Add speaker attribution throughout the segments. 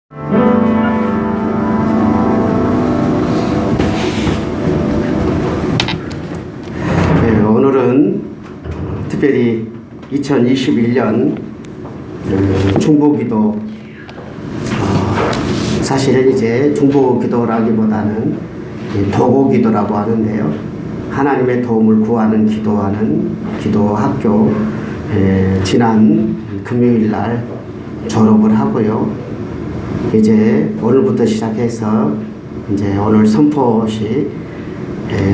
Speaker 1: 네, 오늘은 특별히 2021년 중보기도, 사실은 이제 중보기도라기보다는 도고기도라고 하는데요. 하나님의 도움을 구하는 기도하는 기도학교, 지난 금요일날 졸업을 하고요. 이제 오늘부터 시작해서 이제 오늘 선포식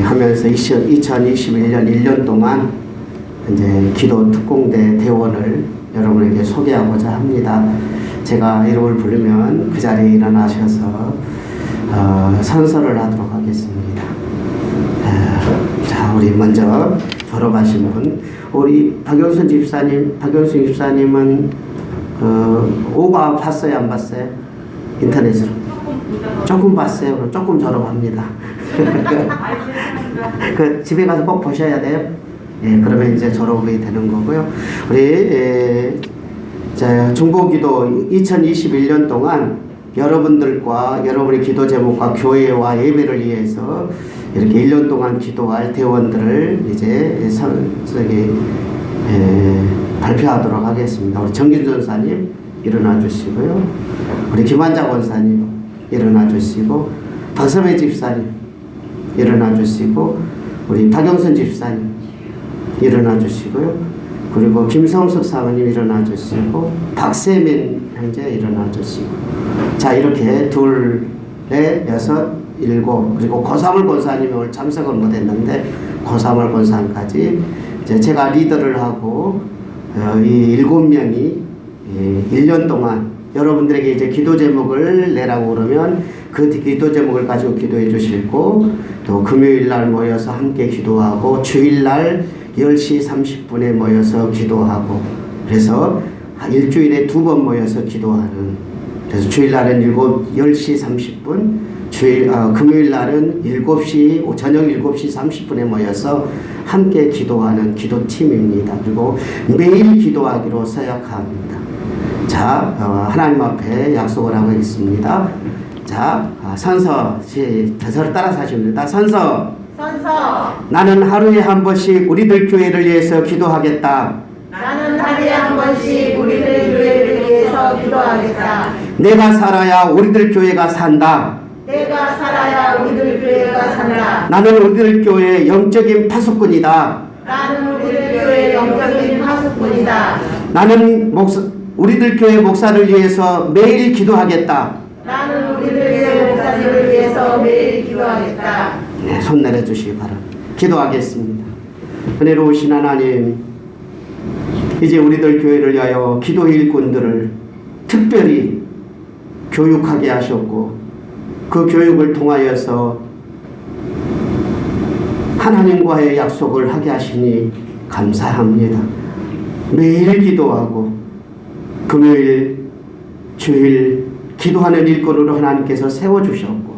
Speaker 1: 하면서 2021년 1년 동안 이제 기도 특공대 대원을 여러분에게 소개하고자 합니다. 제가 이름을 부르면 그 자리에 일어나셔서 선서를 하도록 하겠습니다. 자, 우리 먼저 졸업하신 분, 우리 박영순 집사님은 오가 봤어요, 안 봤어요? 인터넷으로 조금 봤어요. 그럼 조금 졸업합니다. 그 집에 가서 꼭 보셔야 돼요. 예, 그러면 이제 졸업이 되는 거고요. 우리 중보기도 2021년 동안 여러분들과 여러분의 기도 제목과 교회와 예배를 위해서 이렇게 1년 동안 기도할 대원들을 이제 발표하도록 하겠습니다. 우리 정균 전사님 일어나 주시고요. 우리 김환자 권사님 일어나 주시고, 박서배 집사님 일어나 주시고, 우리 박영선 집사님 일어나 주시고요. 그리고 김성숙 사모님 일어나 주시고, 박세민 형제 일어나 주시고. 자, 이렇게 둘, 넷, 여섯, 일곱, 그리고 고사물 권사님이 오늘 참석을 못했는데 고사물 권사님까지 이제 제가 리더를 하고 이 7명이 1년 동안 여러분들에게 이제 기도 제목을 내라고 그러면 그 기도 제목을 가지고 기도해 주시고, 또 금요일 날 모여서 함께 기도하고, 주일날 10시 30분에 모여서 기도하고, 그래서 일주일에 2번 모여서 기도하는, 그래서 주일날은 10시 30분, 금요일 날은 저녁 7시 30분에 모여서 함께 기도하는 기도팀입니다. 그리고 매일 기도하기로 서약합니다. 자, 하나님 앞에 약속을 하고 있습니다. 자, 선서, 저를 따라서 하시면 됩니다. 선서. 나는 하루에 한 번씩 우리들 교회를 위해서 기도하겠다.
Speaker 2: 나는 하루에 한 번씩 우리들 교회를 위해서 기도하겠다.
Speaker 1: 내가 살아야 우리들 교회가 산다.
Speaker 2: 내가 살아야 우리들 교회가 산다.
Speaker 1: 나는 우리들 교회의 영적인 파수꾼이다.
Speaker 2: 나는 우리들 교회의 영적인 파수꾼이다.
Speaker 1: 나는 우리들 교회 목사를 위해서 매일 기도하겠다.
Speaker 2: 나는 우리들 교회 목사님을 위해서 매일 기도하겠다.
Speaker 1: 네, 손 내려주시기 바랍니다. 기도하겠습니다. 은혜로우신 하나님, 이제 우리들 교회를 위하여 기도 일꾼들을 특별히 교육하게 하셨고, 그 교육을 통하여서 하나님과의 약속을 하게 하시니 감사합니다. 매일 기도하고 금요일, 주일 기도하는 일꾼으로 하나님께서 세워주셨고,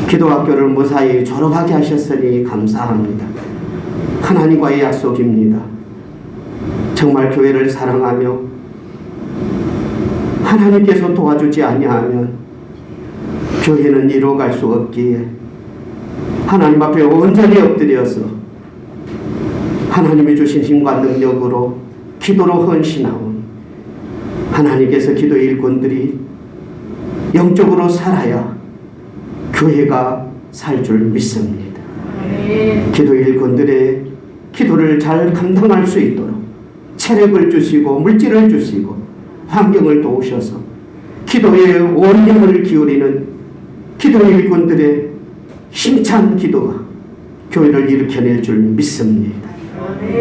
Speaker 1: 기도학교를 무사히 졸업하게 하셨으니 감사합니다. 하나님과의 약속입니다. 정말 교회를 사랑하며 하나님께서 도와주지 아니하면 교회는 이루어갈 수 없기에 하나님 앞에 온전히 엎드려서 하나님이 주신 힘과 능력으로 기도로 헌신하온 하나님께서 기도 일꾼들이 영적으로 살아야 교회가 살 줄 믿습니다. 기도 일꾼들의 기도를 잘 감당할 수 있도록 체력을 주시고 물질을 주시고 환경을 도우셔서 기도에 온 힘을 기울이는 기도 일꾼들의 힘찬 기도가 교회를 일으켜낼 줄 믿습니다.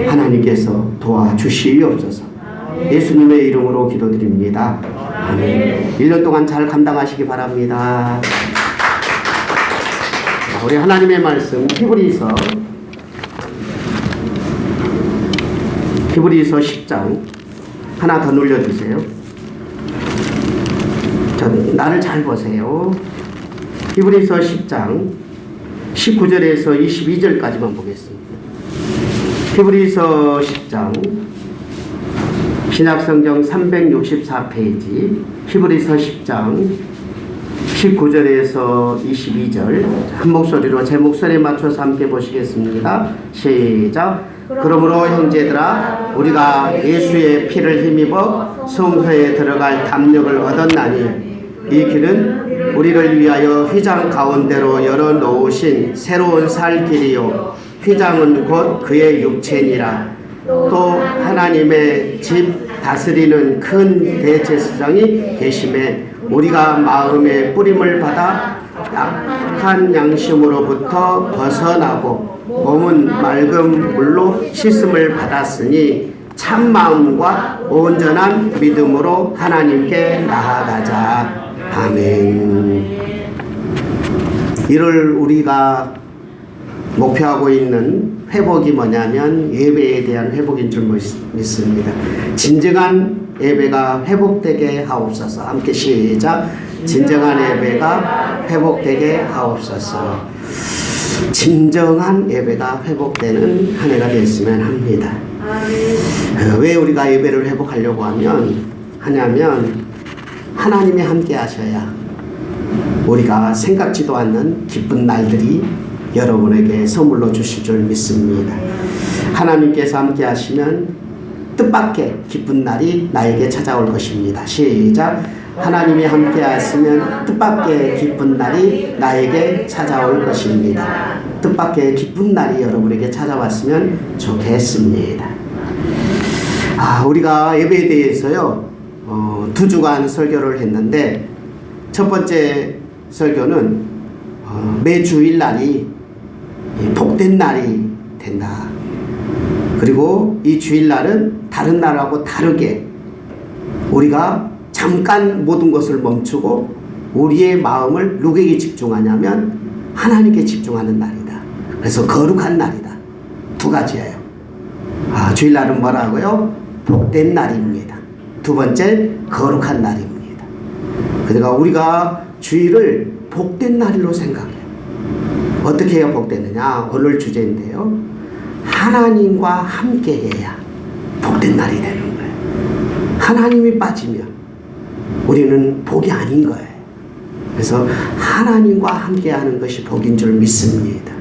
Speaker 1: 하나님께서 도와주시옵소서. 예수님의 이름으로 기도드립니다. 아멘. 1년 동안 잘 감당하시기 바랍니다. 우리 하나님의 말씀 히브리서 10장 하나 더 눌러주세요. 나를 잘 보세요. 히브리서 10장 19절에서 22절까지만 보겠습니다. 히브리서 10장 신약성경 364페이지 히브리서 10장 19절에서 22절 한 목소리로 제 목소리에 맞춰서 함께 보시겠습니다. 시작. 그러므로 형제들아 우리가 예수의 피를 힘입어 성소에 들어갈 담력을 얻었나니 이 길은 우리를 위하여 휘장 가운데로 열어놓으신 새로운 살 길이요 휘장은 곧 그의 육체니라. 또 하나님의 집 다스리는 큰 대제사장이 계심에 우리가 마음의 뿌림을 받아 약한 양심으로부터 벗어나고 몸은 맑은 물로 씻음을 받았으니 참 마음과 온전한 믿음으로 하나님께 나아가자. 아멘. 이를 우리가 목표하고 있는 회복이 뭐냐면 예배에 대한 회복인 줄 믿습니다. 진정한 예배가 회복되게 하옵소서. 함께 시작. 진정한 예배가 회복되게 하옵소서. 진정한 예배가 회복되는 한 해가 됐으면 합니다. 왜 우리가 예배를 회복하려고 하냐면 하나님이 함께 하셔야 우리가 생각지도 않는 기쁜 날들이 여러분에게 선물로 주실 줄 믿습니다. 하나님께서 함께 하시면 뜻밖의 기쁜 날이 나에게 찾아올 것입니다. 시작. 하나님이 함께 하시면 뜻밖의 기쁜 날이 나에게 찾아올 것입니다. 뜻밖의 기쁜 날이 여러분에게 찾아왔으면 좋겠습니다. 우리가 예배에 대해서요 2주간 설교를 했는데 첫 번째 설교는 매 주일날이 복된 날이 된다. 그리고 이 주일날은 다른 날하고 다르게 우리가 잠깐 모든 것을 멈추고 우리의 마음을 누구에게 집중하냐면 하나님께 집중하는 날이다. 그래서 거룩한 날이다. 두 가지예요. 주일날은 뭐라고요? 복된 날입니다. 두 번째 거룩한 날입니다. 그러니까 우리가 주일을 복된 날로 생각해요. 어떻게 해야 복되느냐? 오늘 주제인데요. 하나님과 함께 해야 복된 날이 되는 거예요. 하나님이 빠지면 우리는 복이 아닌 거예요. 그래서 하나님과 함께 하는 것이 복인 줄 믿습니다.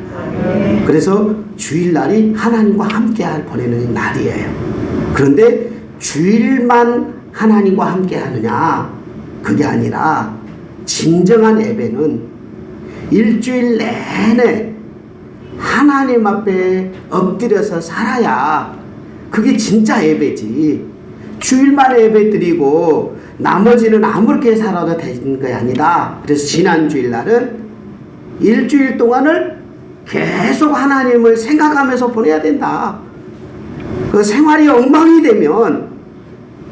Speaker 1: 그래서 주일날이 하나님과 함께 보내는 날이에요. 그런데 주일만 하나님과 함께 하느냐? 그게 아니라 진정한 예배는 일주일 내내 하나님 앞에 엎드려서 살아야 그게 진짜 예배지. 주일만 예배 드리고 나머지는 아무렇게 살아도 되는 게 아니다. 그래서 지난 주일날은 일주일 동안을 계속 하나님을 생각하면서 보내야 된다. 그 생활이 엉망이 되면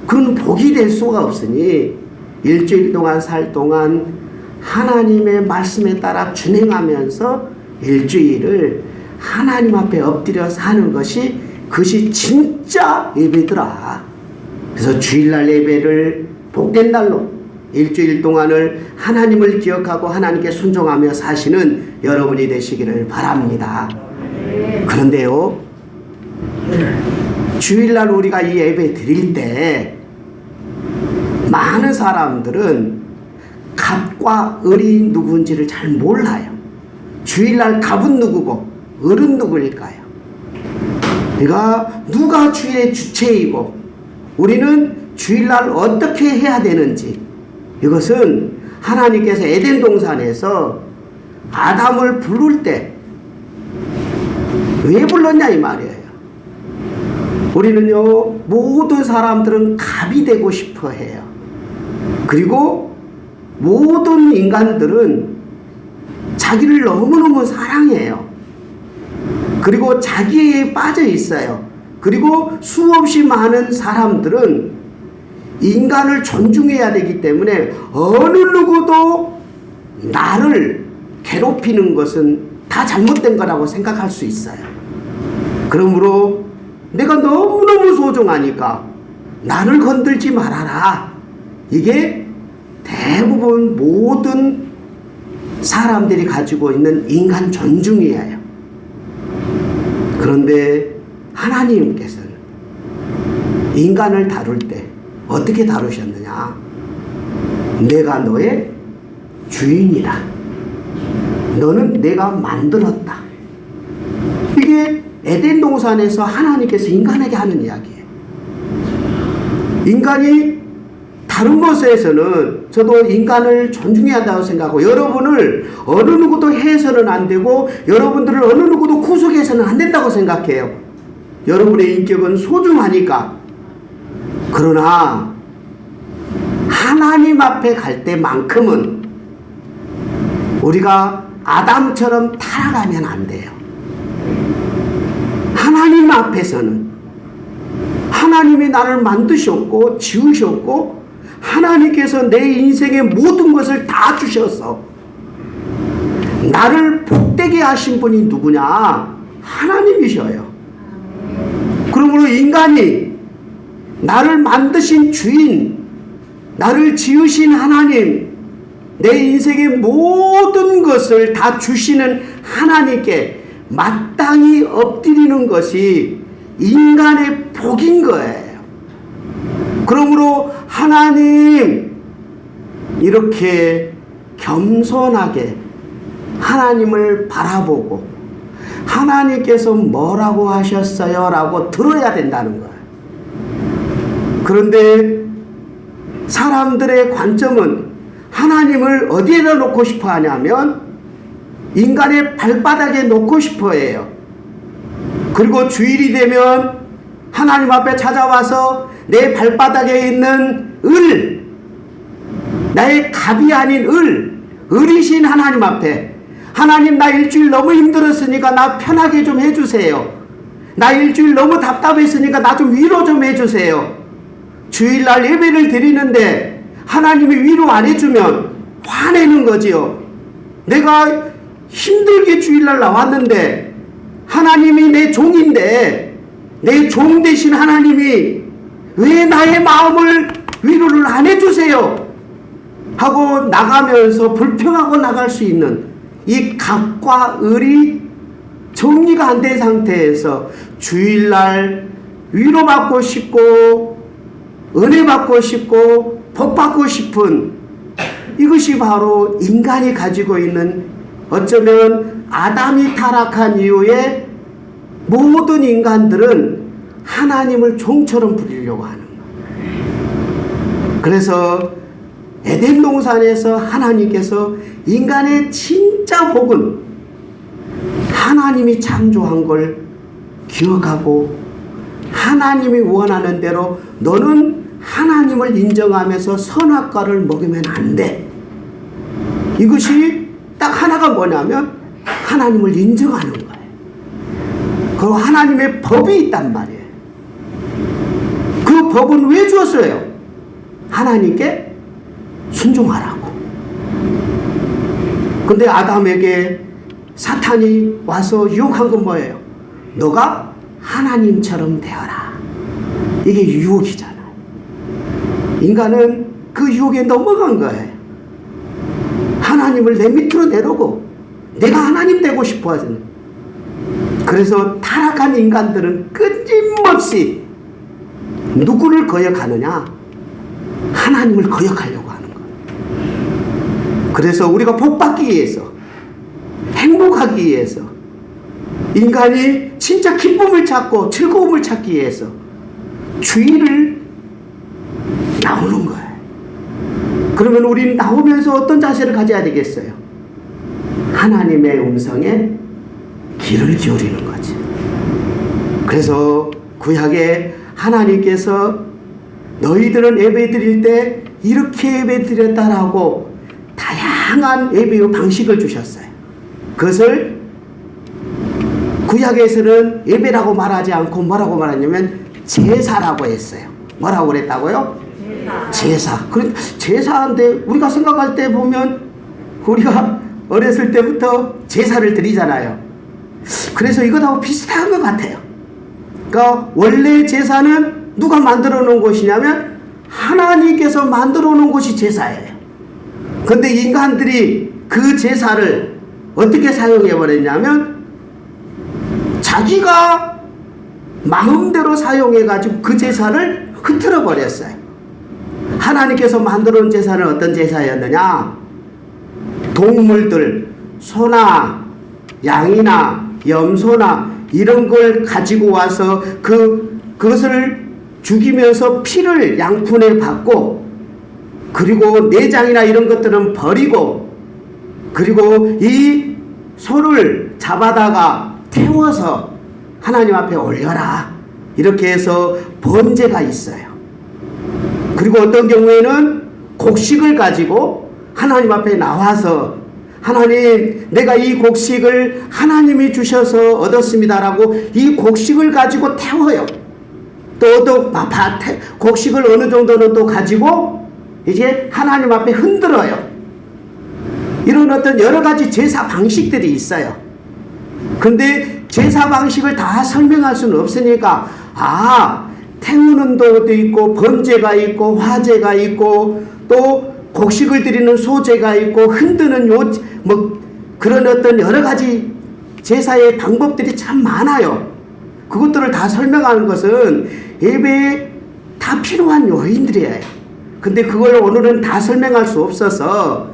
Speaker 1: 그건 복이 될 수가 없으니 일주일 동안 살 동안 하나님의 말씀에 따라 준행하면서 일주일을 하나님 앞에 엎드려 사는 것이 그것이 진짜 예배더라. 그래서 주일날 예배를 복된 날로 일주일 동안을 하나님을 기억하고 하나님께 순종하며 사시는 여러분이 되시기를 바랍니다. 그런데요, 주일날 우리가 이 예배 드릴 때 많은 사람들은 갑과 을이 누군지를 잘 몰라요. 주일날 갑은 누구고 을은 누구일까요? 그러니까 누가 주일의 주체이고 우리는 주일날 어떻게 해야 되는지, 이것은 하나님께서 에덴 동산에서 아담을 부를 때 왜 불렀냐 이 말이에요. 우리는요 모든 사람들은 갑이 되고 싶어 해요. 그리고 모든 인간들은 자기를 너무너무 사랑해요. 그리고 자기에 빠져 있어요. 그리고 수없이 많은 사람들은 인간을 존중해야 되기 때문에 어느 누구도 나를 괴롭히는 것은 다 잘못된 거라고 생각할 수 있어요. 그러므로 내가 너무너무 소중하니까 나를 건들지 말아라. 이게 대부분 모든 사람들이 가지고 있는 인간 존중이에요. 그런데 하나님께서는 인간을 다룰 때 어떻게 다루셨느냐? 내가 너의 주인이다. 너는 내가 만들었다. 이게 에덴 동산에서 하나님께서 인간에게 하는 이야기예요. 인간이 다른 것에서는 저도 인간을 존중해야 한다고 생각하고, 여러분을 어느 누구도 해서는 안 되고 여러분들을 어느 누구도 구속해서는 안 된다고 생각해요. 여러분의 인격은 소중하니까. 그러나 하나님 앞에 갈 때만큼은 우리가 아담처럼 타락하면 안 돼요. 하나님 앞에서는 하나님이 나를 만드셨고 지으셨고 하나님께서 내 인생의 모든 것을 다 주셔서 나를 복되게 하신 분이 누구냐? 하나님이셔요. 그러므로 인간이 나를 만드신 주인, 나를 지으신 하나님, 내 인생의 모든 것을 다 주시는 하나님께 마땅히 엎드리는 것이 인간의 복인 거예요. 그러므로 하나님, 이렇게 겸손하게 하나님을 바라보고 하나님께서 뭐라고 하셨어요? 라고 들어야 된다는 거예요. 그런데 사람들의 관점은 하나님을 어디에다 놓고 싶어 하냐면 인간의 발바닥에 놓고 싶어 해요. 그리고 주일이 되면 하나님 앞에 찾아와서 내 발바닥에 있는 을, 나의 갑이 아닌 을이신 하나님 앞에, 하나님 나 일주일 너무 힘들었으니까 나 편하게 좀 해주세요. 나 일주일 너무 답답했으니까 나 좀 위로 좀 해주세요. 주일날 예배를 드리는데 하나님이 위로 안 해주면 화내는 거지요. 내가 힘들게 주일날 나왔는데 하나님이 내 종인데 내 종 되신 하나님이 왜 나의 마음을 위로를 안 해주세요? 하고 나가면서 불평하고 나갈 수 있는 이 갑과 을이 정리가 안 된 상태에서 주일날 위로받고 싶고 은혜 받고 싶고 복 받고 싶은, 이것이 바로 인간이 가지고 있는, 어쩌면 아담이 타락한 이후에 모든 인간들은 하나님을 종처럼 부리려고 하는 거예요. 그래서 에덴 동산에서 하나님께서 인간의 진짜 복은 하나님이 창조한 걸 기억하고 하나님이 원하는 대로 너는 하나님을 인정하면서 선악과를 먹으면 안 돼. 이것이 딱 하나가 뭐냐면 하나님을 인정하는 거예요. 그리고 하나님의 법이 있단 말이에요. 그 법은 왜 주었어요? 하나님께 순종하라고. 근데 아담에게 사탄이 와서 유혹한 건 뭐예요? 너가 하나님처럼 되어라. 이게 유혹이잖아요. 인간은 그 유혹에 넘어간 거예요. 하나님을 내 밑으로 내려고 내가 하나님 되고 싶어 하잖아요. 그래서 타락한 인간들은 끊임없이 누구를 거역하느냐? 하나님을 거역하려고 하는 거예요. 그래서 우리가 복받기 위해서, 행복하기 위해서, 인간이 진짜 기쁨을 찾고 즐거움을 찾기 위해서 주의를 나오는 거예요. 그러면 우리는 나오면서 어떤 자세를 가져야 되겠어요? 하나님의 음성에 귀를 기울이는 거지. 그래서 구약에 하나님께서 너희들은 예배 드릴 때 이렇게 예배 드렸다라고 다양한 예배의 방식을 주셨어요. 그것을 구약에서는 예배라고 말하지 않고 뭐라고 말하냐면 제사라고 했어요. 뭐라고 그랬다고요? 제사. 제사인데 우리가 생각할 때 보면 우리가 어렸을 때부터 제사를 드리잖아요. 그래서 이것하고 비슷한 것 같아요. 그러니까 원래 제사는 누가 만들어 놓은 것이냐면 하나님께서 만들어 놓은 것이 제사예요. 그런데 인간들이 그 제사를 어떻게 사용해 버렸냐면 자기가 마음대로 사용해 가지고 그 제사를 흐트러 버렸어요. 하나님께서 만들어 온 제사는 어떤 제사였느냐? 동물들, 소나 양이나 염소나 이런 걸 가지고 와서 그것을 죽이면서 피를 양푼에 받고, 그리고 내장이나 이런 것들은 버리고, 그리고 이 소를 잡아다가 태워서 하나님 앞에 올려라, 이렇게 해서 번제가 있어요. 그리고 어떤 경우에는 곡식을 가지고 하나님 앞에 나와서 하나님, 내가 이 곡식을 하나님이 주셔서 얻었습니다라고 이 곡식을 가지고 태워요. 또 곡식을 어느 정도는 또 가지고 이제 하나님 앞에 흔들어요. 이런 어떤 여러 가지 제사 방식들이 있어요. 근데 제사 방식을 다 설명할 수는 없으니까, 태우는 도도 있고, 번제가 있고, 화제가 있고, 또 곡식을 드리는 소제가 있고, 흔드는 그런 어떤 여러 가지 제사의 방법들이 참 많아요. 그것들을 다 설명하는 것은 예배에 다 필요한 요인들이에요. 근데 그걸 오늘은 다 설명할 수 없어서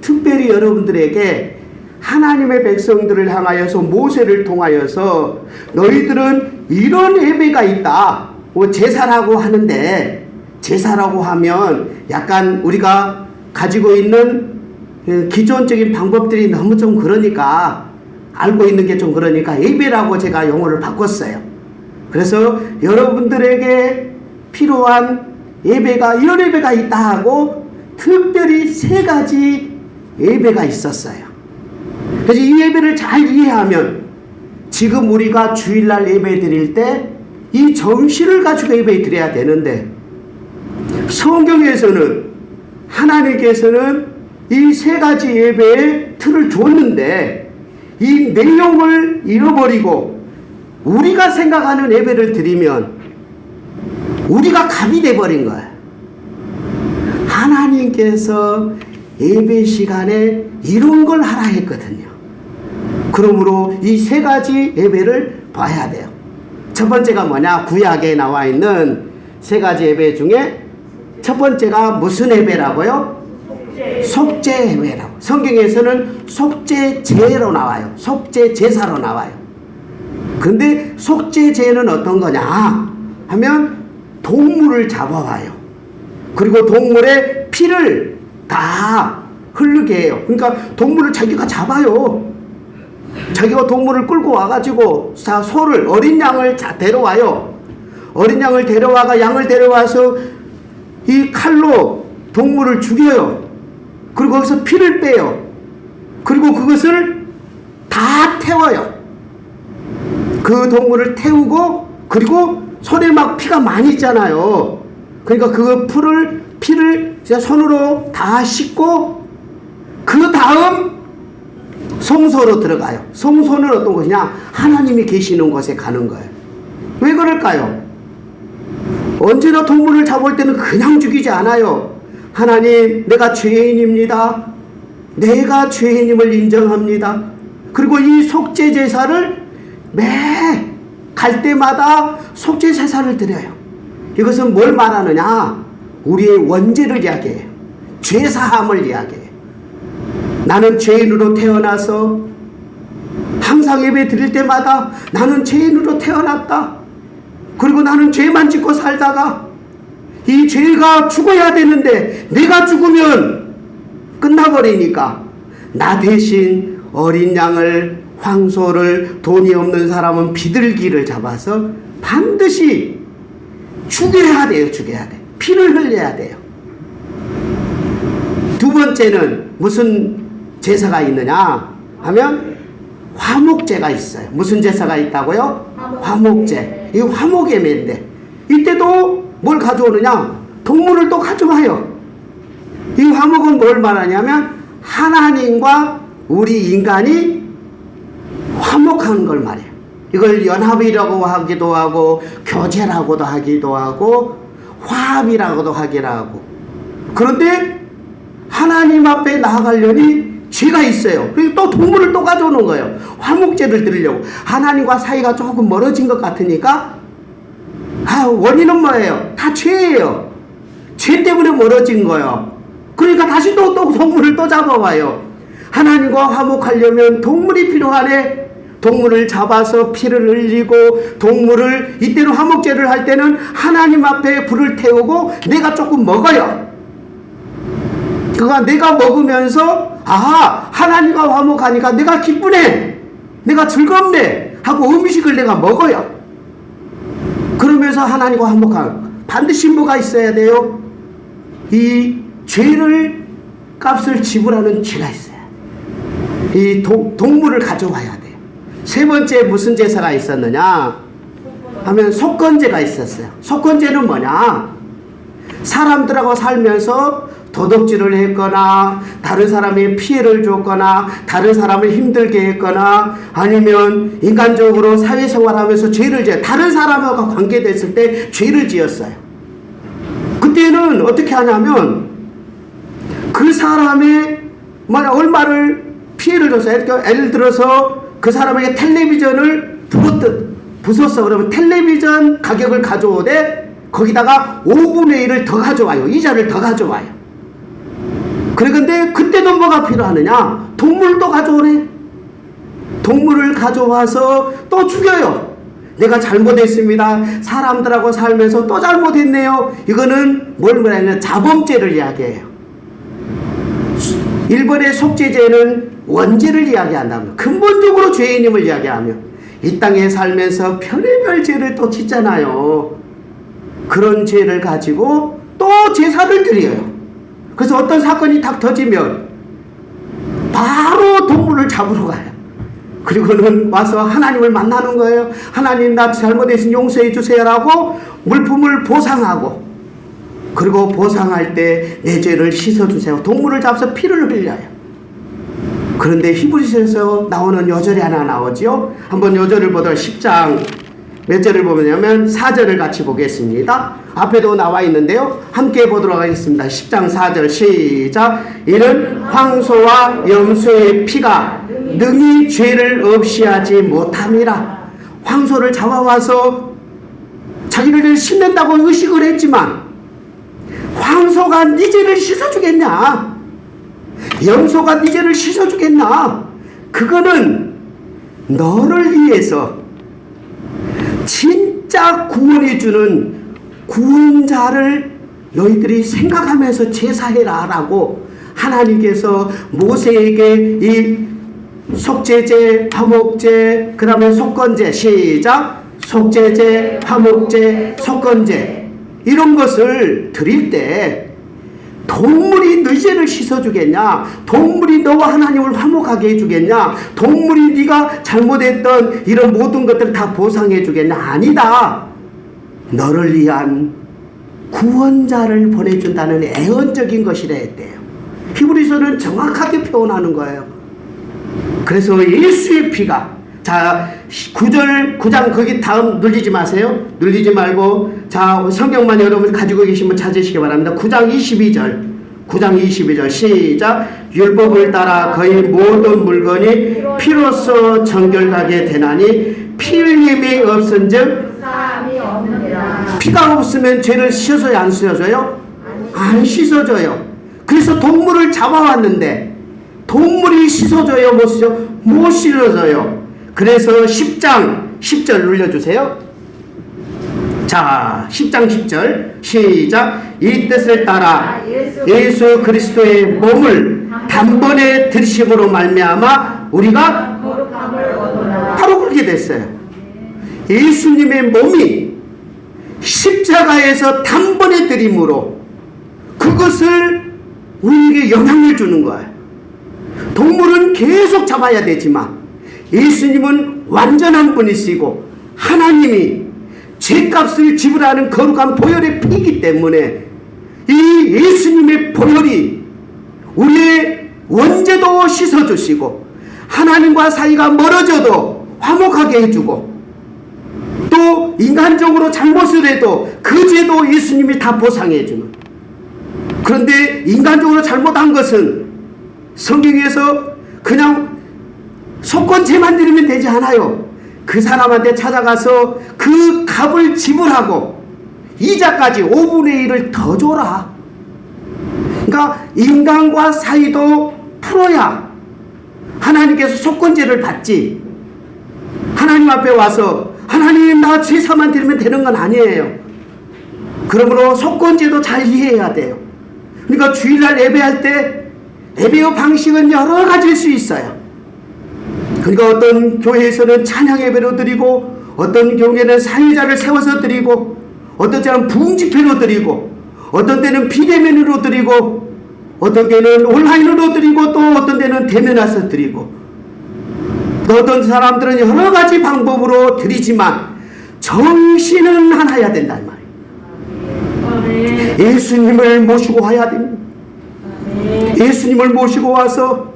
Speaker 1: 특별히 여러분들에게 하나님의 백성들을 향하여서 모세를 통하여서 너희들은 이런 예배가 있다. 제사라고 하는데, 제사라고 하면 약간 우리가 가지고 있는 기존적인 방법들이 너무 좀 그러니까, 알고 있는 게 좀 그러니까 예배라고 제가 용어를 바꿨어요. 그래서 여러분들에게 필요한 예배가 이런 예배가 있다 하고 특별히 3가지 예배가 있었어요. 그래서 이 예배를 잘 이해하면 지금 우리가 주일날 예배 드릴 때 이 정신을 가지고 예배 드려야 되는데, 성경에서는 하나님께서는 이 3가지 예배의 틀을 줬는데 이 내용을 잃어버리고 우리가 생각하는 예배를 드리면 우리가 갑이 돼버린 거예요. 하나님께서 예배 시간에 이런 걸 하라 했거든요. 그러므로 이 3가지 예배를 봐야 돼요. 첫 번째가 뭐냐? 구약에 나와 있는 3가지 예배 중에 첫 번째가 무슨 예배라고요? 속죄 예배라고. 성경에서는 속죄제로 나와요. 속죄제사로 나와요. 근데 속죄제는 어떤 거냐 하면 동물을 잡아와요. 그리고 동물의 피를 다 흐르게 해요. 그러니까 동물을 자기가 잡아요. 자기가 동물을 끌고 와가지고 소를, 어린 양을 데려와요. 어린 양을 데려와가 양을 데려와서 이 칼로 동물을 죽여요. 그리고 거기서 피를 빼요. 그리고 그것을 다 태워요. 그 동물을 태우고, 그리고 손에 막 피가 많이 있잖아요. 그러니까 그 피를 손으로 다 씻고, 그 다음 성소로 들어가요. 성소는 어떤 곳이냐? 하나님이 계시는 곳에 가는 거예요. 왜 그럴까요? 언제나 동물을 잡을 때는 그냥 죽이지 않아요. 하나님, 내가 죄인입니다. 내가 죄인임을 인정합니다. 그리고 이 속죄제사를 매 갈 때마다 속죄제사를 드려요. 이것은 뭘 말하느냐? 우리의 원죄를 이야기해요. 죄사함을 이야기해요. 나는 죄인으로 태어나서 항상 예배 드릴 때마다 나는 죄인으로 태어났다. 그리고 나는 죄만 짓고 살다가 이 죄가 죽어야 되는데 내가 죽으면 끝나버리니까 나 대신 어린 양을, 황소를, 돈이 없는 사람은 비둘기를 잡아서 반드시 죽여야 돼요. 죽여야 돼. 피를 흘려야 돼요. 두 번째는 무슨 제사가 있느냐 하면 화목제가 있어요. 무슨 제사가 있다고요? 화목제. 이 화목예배인데 이때도 뭘 가져오느냐? 동물을 또 가져와요. 이 화목은 뭘 말하냐면 하나님과 우리 인간이 화목한 걸 말해요. 이걸 연합이라고 하기도 하고 교제라고도 하기도 하고 화합이라고도 하기도 하고. 그런데 하나님 앞에 나아가려니 죄가 있어요. 그래서 또 동물을 또 가져오는 거예요. 화목제를 드리려고. 하나님과 사이가 조금 멀어진 것 같으니까 원인은 뭐예요? 다 죄예요. 죄 때문에 멀어진 거예요. 그러니까 다시 또 동물을 또 잡아와요. 하나님과 화목하려면 동물이 필요하네. 동물을 잡아서 피를 흘리고 동물을 이때는 화목제를 할 때는 하나님 앞에 불을 태우고 내가 조금 먹어요. 그가 내가 먹으면서 하나님과 화목하니까 내가 기쁘네, 내가 즐겁네 하고 음식을 내가 먹어요. 그러면서 하나님과 화목한 반드시 뭐가 있어야 돼요? 이 죄를 값을 지불하는 죄가 있어요. 이 동물을 가져와야 돼요. 세 번째 무슨 제사가 있었느냐 하면 속건제가 있었어요. 속건제는 뭐냐? 사람들하고 살면서 도둑질을 했거나 다른 사람이 피해를 줬거나 다른 사람을 힘들게 했거나 아니면 인간적으로 사회생활하면서 죄를 지어 다른 사람하고 관계됐을 때 죄를 지었어요. 그때는 어떻게 하냐면 그 사람의 얼마를 피해를 줬어요. 예를 들어서 그 사람에게 텔레비전을 부쉈어. 그러면 텔레비전 가격을 가져오되 거기다가 5분의 1을 더 가져와요. 이자를 더 가져와요. 그런데 그때도 뭐가 필요하느냐? 동물도 가져오네. 동물을 가져와서 또 죽여요. 내가 잘못했습니다. 사람들하고 살면서 또 잘못했네요. 이거는 뭘 말하냐? 자범죄를 이야기해요. 일본의 속죄죄는 원죄를 이야기한다면 근본적으로 죄인임을 이야기하며 이 땅에 살면서 별의별 죄를 또 짓잖아요. 그런 죄를 가지고 또 제사를 드려요. 그래서 어떤 사건이 딱 터지면 바로 동물을 잡으러 가요. 그리고는 와서 하나님을 만나는 거예요. 하나님, 나 잘못했으니 용서해 주세요라고 물품을 보상하고, 그리고 보상할 때 내 죄를 씻어주세요. 동물을 잡아서 피를 흘려요. 그런데 히브리서에서 나오는 여절이 하나 나오죠. 한번 여절을 보도록 10장 몇 절을 보면요, 4절을 같이 보겠습니다. 앞에도 나와 있는데요, 함께 보도록 하겠습니다. 10장 4절 시작. 이는 황소와 염소의 피가 능히 죄를 없이 하지 못함이라. 황소를 잡아와서 자기를 씻는다고 의식을 했지만 황소가 네 죄를 씻어주겠냐? 염소가 네 죄를 씻어주겠나? 그거는 너를 위해서 진짜 구원해주는 구원자를 너희들이 생각하면서 제사해라 라고 하나님께서 모세에게 이 속죄제, 화목제, 그 다음에 속건제, 시작. 속죄제, 화목제, 속건제, 이런 것을 드릴 때 동물이 너희 죄를 씻어주겠냐? 동물이 너와 하나님을 화목하게 해주겠냐? 동물이 네가 잘못했던 이런 모든 것들을 다 보상해주겠냐? 아니다. 너를 위한 구원자를 보내준다는 애언적인 것이라 했대요. 히브리서는 정확하게 표현하는 거예요. 그래서 예수의 피가, 자 9장 거기 다음 눌리지 마세요. 눌리지 말고 자 성경만 여러분 가지고 계시면 찾으시기 바랍니다. 9장 22절 시작. 율법을 따라 거의 모든 물건이 피로써 정결하게 되나니 피 흘림이 없은즉
Speaker 2: 사함이 없느니라.
Speaker 1: 피가 없으면 죄를 씻어줘요, 안 씻어줘요? 안 씻어줘요. 그래서 동물을 잡아왔는데 동물이 씻어줘요, 못 씻어줘요? 못 씻어줘요. 그래서 10장 10절 눌러주세요. 자 10장 10절 시작. 이 뜻을 따라 예수 그리스도의 몸을 단번에 들이심으로 말미암아 우리가
Speaker 2: 거룩함을 얻어라.
Speaker 1: 바로 그렇게 됐어요. 예수님의 몸이 십자가에서 단번에 들임으로 그것을 우리에게 영향을 주는 거예요. 동물은 계속 잡아야 되지만 예수님은 완전한 분이시고 하나님이 죄값을 지불하는 거룩한 보혈의 피이기 때문에 이 예수님의 보혈이 우리의 원죄도 씻어주시고 하나님과 사이가 멀어져도 화목하게 해주고 또 인간적으로 잘못을 해도 그 죄도 예수님이 다 보상해주는. 그런데 인간적으로 잘못한 것은 성경에서 그냥 속건죄만 드리면 되지 않아요. 그 사람한테 찾아가서 그 값을 지불하고 이자까지 5분의 1을 더 줘라. 그러니까 인간과 사이도 풀어야 하나님께서 속건제를 받지. 하나님 앞에 와서 하나님 나 제사만 드리면 되는 건 아니에요. 그러므로 속건제도 잘 이해해야 돼요. 그러니까 주일날 예배할 때 예배의 방식은 여러 가지일 수 있어요. 그러니까 어떤 교회에서는 찬양 예배로 드리고, 어떤 교회는 사회자를 세워서 드리고, 어떤 때는 부흥집회로 드리고, 어떤 때는 비대면으로 드리고, 어떤 때는 온라인으로 드리고, 또 어떤 때는 대면 와서 드리고, 또 어떤 사람들은 여러 가지 방법으로 드리지만 정신은 하나야 된단 말이에요. 예수님을 모시고 와야 됩니다. 예수님을 모시고 와서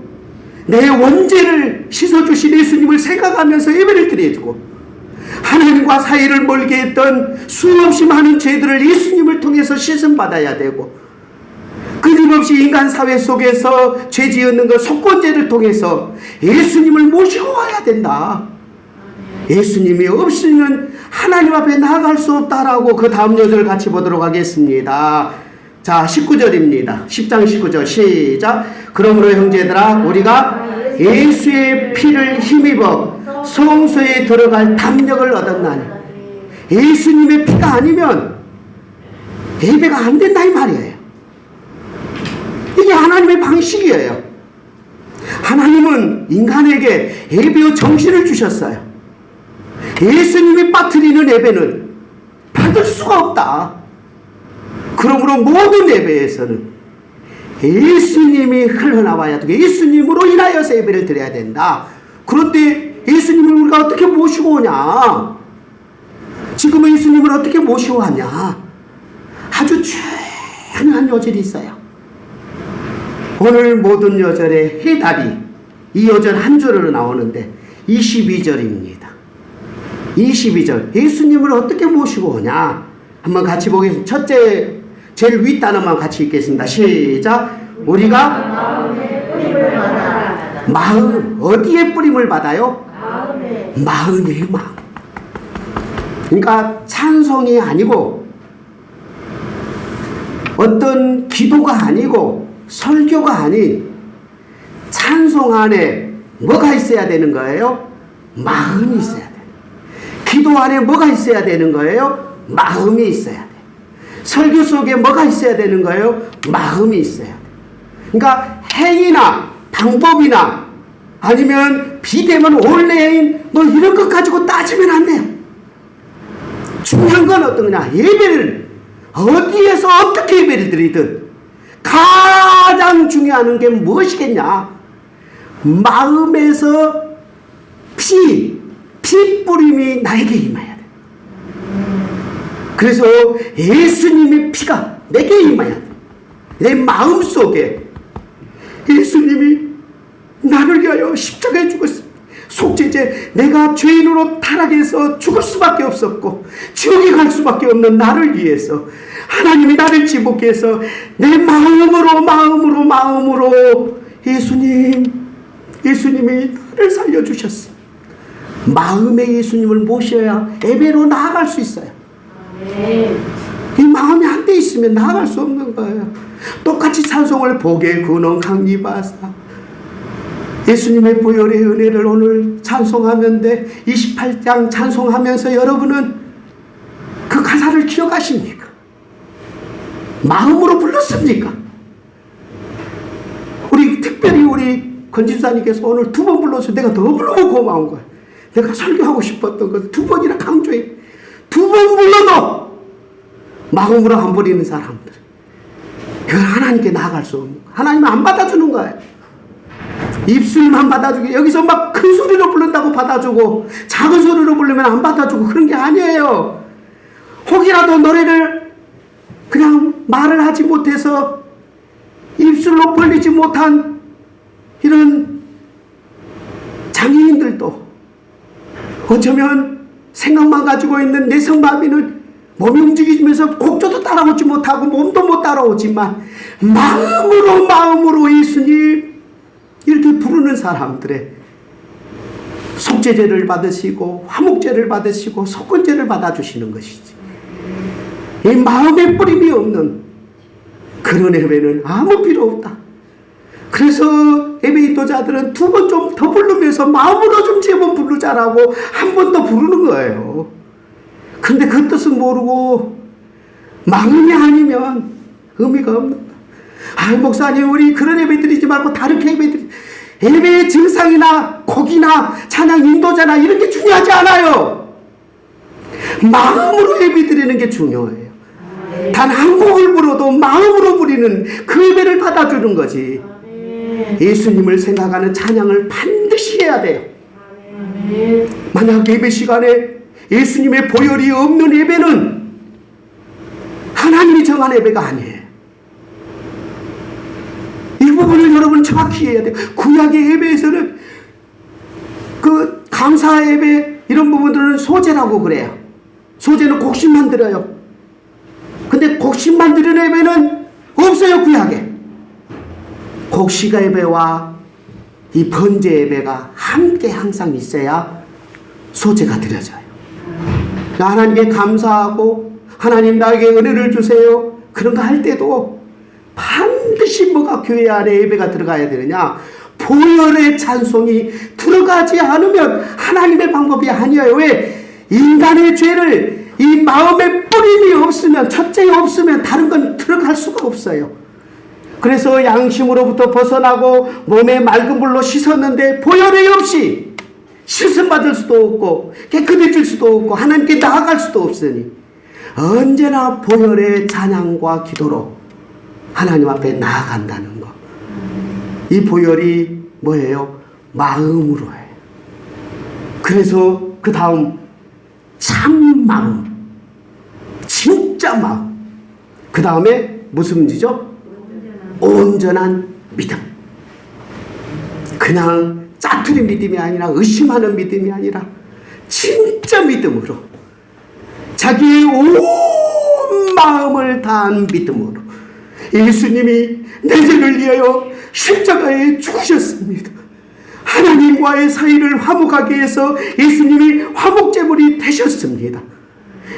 Speaker 1: 내 원죄를 씻어주신 예수님을 생각하면서 예배를 드려야 되고, 하나님과 사이를 멀게 했던 수없이 많은 죄들을 예수님을 통해서 씻음받아야 되고, 끊임없이 인간 사회 속에서 죄 지었는 것 속건제를 통해서 예수님을 모시고 와야 된다. 예수님이 없이는 하나님 앞에 나아갈 수 없다라고 그 다음 요절을 같이 보도록 하겠습니다. 자, 19절입니다. 10장 19절 시작. 그러므로 형제들아, 우리가 예수의 피를 힘입어 성소에 들어갈 담력을 얻었나니. 예수님의 피가 아니면 예배가 안 된다 이 말이에요. 이게 하나님의 방식이에요. 하나님은 인간에게 예배의 정신을 주셨어요. 예수님이 빠뜨리는 예배는 받을 수가 없다. 그러므로 모든 예배에서는 예수님이 흘러나와야 되고 예수님으로 인하여서 예배를 드려야 된다. 그런데 예수님을 우리가 어떻게 모시고 오냐? 지금은 예수님을 어떻게 모시고 왔냐? 아주 중요한 요절이 있어요. 오늘 모든 요절의 해답이 이 요절 한 줄로 나오는데 22절입니다. 22절 예수님을 어떻게 모시고 오냐? 한번 같이 보겠습니다. 첫째 제일 윗 단어만 같이 읽겠습니다. 시작. 우리가
Speaker 2: 마음의 뿌림을 받아.
Speaker 1: 마음 어디에 뿌림을 받아요? 마음의 마음. 그러니까 찬송이 아니고 어떤 기도가 아니고 설교가 아닌 찬송 안에 뭐가 있어야 되는 거예요? 마음이 있어야 돼요. 기도 안에 뭐가 있어야 되는 거예요? 마음이 있어야 돼요. 설교 속에 뭐가 있어야 되는 거예요? 마음이 있어야 돼요. 그러니까 행위나 방법이나 아니면 비대면 온라인 뭐 이런 것 가지고 따지면 안 돼요. 중요한 건 어떤 거냐? 예배를 어디에서 어떻게 예배를 드리든 가장 중요한 게 무엇이겠냐? 마음에서 피 뿌림이 나에게 임해야 돼. 그래서 예수님의 피가 내게 임해야 돼. 내 마음 속에 예수님이 나를 위하여 십자가에 죽었습니다. 속죄제, 내가 죄인으로 타락해서 죽을 수밖에 없었고 지옥에 갈 수밖에 없는 나를 위해서 하나님이 나를 지복해 해서 내 마음으로 예수님이 나를 살려주셨습니다. 마음에 예수님을 모셔야 예배로 나아갈 수 있어요. 이 마음이 안 돼 있으면 나아갈 수 없는 거예요. 똑같이 찬송을 복의 근원 강리바사 예수님의 보혈의 은혜를 오늘 찬송하는데 28장 찬송하면서 여러분은 그 가사를 기억하십니까? 마음으로 불렀습니까? 특별히 우리 건집사님께서 오늘 2번 불러서 내가 너무너무 고마운 거예요. 내가 설교하고 싶었던 것 2번이나 강조해. 2번 불러도 마음으로 안 버리는 사람들, 그건 하나님께 나아갈 수 없는 거예요. 하나님은 안 받아주는 거예요. 입술만 받아주고 여기서 막 큰 소리로 부른다고 받아주고 작은 소리로 부르면 안 받아주고 그런 게 아니에요. 혹이라도 노래를 그냥 말을 하지 못해서 입술로 벌리지 못한 이런 장애인들도 어쩌면 생각만 가지고 있는 내성마비는 몸이 움직이면서 곡조도 따라오지 못하고 몸도 못 따라오지만 마음으로 예수님 이렇게 부르는 사람들의 속죄제를 받으시고 화목제를 받으시고 속건제를 받아주시는 것이지. 이 마음에 뿌림이 없는 그런 예배는 아무 필요 없다. 그래서 예배 인도자들은 두 번 좀 더 부르면서 마음으로 좀 세 번 부르자라고 한 번 더 부르는 거예요. 그런데 그 뜻은 모르고 마음이 아니면 의미가 없는 거야. 아, 목사님, 우리 그런 예배 드리지 말고 다르게 예배 드리지. 예배의 증상이나 곡이나 찬양 인도자나 이런 게 중요하지 않아요. 마음으로 예배 드리는 게 중요해요. 단 한 곡을 불어도 마음으로 부리는 그 예배를 받아주는 거지. 예수님을 생각하는 찬양을 반드시 해야 돼요. 만약 예배 시간에 예수님의 보혈이 없는 예배는 하나님이 정한 예배가 아니에요. 이 부분을 여러분 정확히 해야 돼요. 구약의 예배에서는 그 감사 예배 이런 부분들은 소제라고 그래요. 소제는 곡식만 드려요. 근데 곡식만 드리는 예배는 없어요, 구약에. 곡식 예배와 이 번제 예배가 함께 항상 있어야 소제가 드려져요. 하나님께 감사하고 하나님 나에게 은혜를 주세요, 그런 거 할 때도 반드시 뭐가 교회 안에 예배가 들어가야 되느냐? 보혈의 찬송이 들어가지 않으면 하나님의 방법이 아니에요. 왜? 인간의 죄를 이 마음에 뿌림이 없으면, 첫째 없으면 다른 건 들어갈 수가 없어요. 그래서 양심으로부터 벗어나고 몸에 맑은 물로 씻었는데 보혈이 없이 씻음 받을 수도 없고 깨끗해질 수도 없고 하나님께 나아갈 수도 없으니 언제나 보혈의 찬양과 기도로 하나님 앞에 나아간다는 거. 이 보혈이 뭐예요? 마음으로 해요. 그래서 그 다음 참 마음, 진짜 마음. 그 다음에 무슨 문제죠? 온전한 믿음. 그냥 짜투리 믿음이 아니라 의심하는 믿음이 아니라 진짜 믿음으로, 자기의 온 마음을 다한 믿음으로 예수님이 내 죄를 위하여 십자가에 죽으셨습니다. 하나님과의 사이를 화목하게 해서 예수님이 화목제물이 되셨습니다.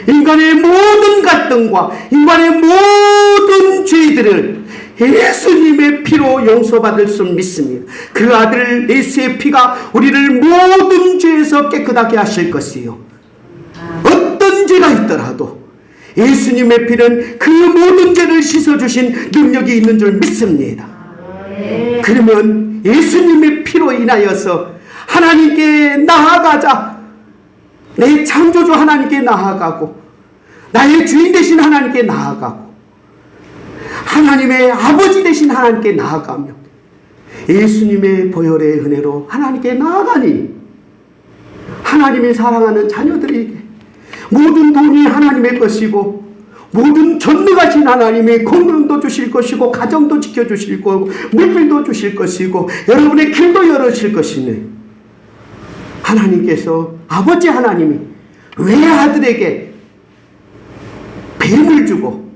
Speaker 1: 인간의 모든 갈등과 인간의 모든 죄들을 예수님의 피로 용서받을 수 믿습니다. 그 아들 예수의 피가 우리를 모든 죄에서 깨끗하게 하실 것이요, 어떤 죄가 있더라도 예수님의 피는 그 모든 죄를 씻어주신 능력이 있는 줄 믿습니다. 그러면 예수님의 피로 인하여서 하나님께 나아가자. 내 창조주 하나님께 나아가고 나의 주인 되신 하나님께 나아가고 하나님의 아버지 되신 하나님께 나아가며 예수님의 보혈의 은혜로 하나님께 나아가니 하나님이 사랑하는 자녀들에게 모든 돈이 하나님의 것이고 모든 전능하신 하나님이 건강도 주실 것이고 가정도 지켜주실 거고 물질도 주실 것이고 여러분의 길도 열어주실 것이네. 하나님께서, 아버지 하나님이 왜 아들에게 뱀을 주고